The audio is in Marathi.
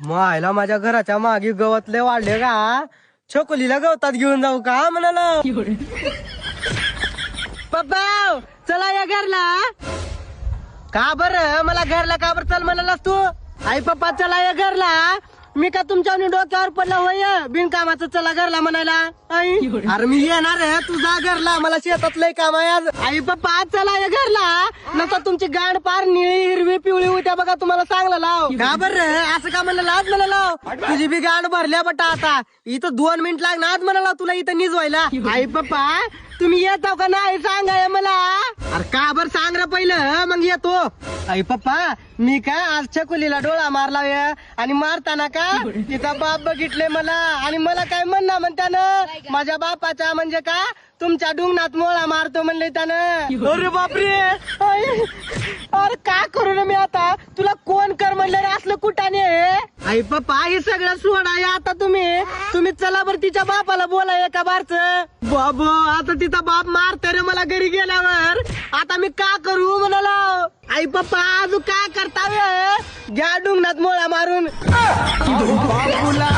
मायला माझ्या घराच्या मागे गवतले वाढले का? छकुलीला गवतात घेऊन जाऊ का म्हणाला. पप्पा चला या घरला. का बर मला घरला का बर चल म्हणालास तू? आई पप्पा चला या घरला. मी का तुमच्या डोक्यावर पडला होय बिनकामाचं चला घरला म्हणायला. आई अरे मी येणार आहे तुझा घरला. मला शेतात लय काम आहे आज. आई पप्पा चला या घरला. नका तुमची गाड पार निळी हिरवी पिवळी होत्या बघा. तुम्हाला चांगलं लाव. का बर असं का म्हणलं आज मला लाव. तुझी बी गाड भरल्या बटा. आता इथं 2 मिनिट लागणार आज म्हणाला तुला इथं निजवायला. आई पप्पा तुम्ही येतो का नाही सांगाय मला. अरे का बर सांग रे पहिलं मग येतो. आई पप्पा मी का आज छकुलीला डोळा मारला आणि मारताना का तिचा बाप बघितले मला आणि मला काय म्हणणं म्हणताना माझ्या बापाचा म्हणजे का तुमच्या डुंगणात मोळा मारतो म्हणले त्यानं. अरे बापरे अरे का करू ना मी आता. तुला कोण कर म्हणलं रे असलं कुठाने. आई पप्पा हे सगळं सोडा आता तुम्ही चला बरं तिच्या बापाला बोला एका बारच. बाबा आता तिचा बाप मारते रे मला घरी गेल्यावर. आता मी का करू म्हणाला. आई पप्पा अजून काय करता घ्या डुंगणात मोळा मारून. बापूला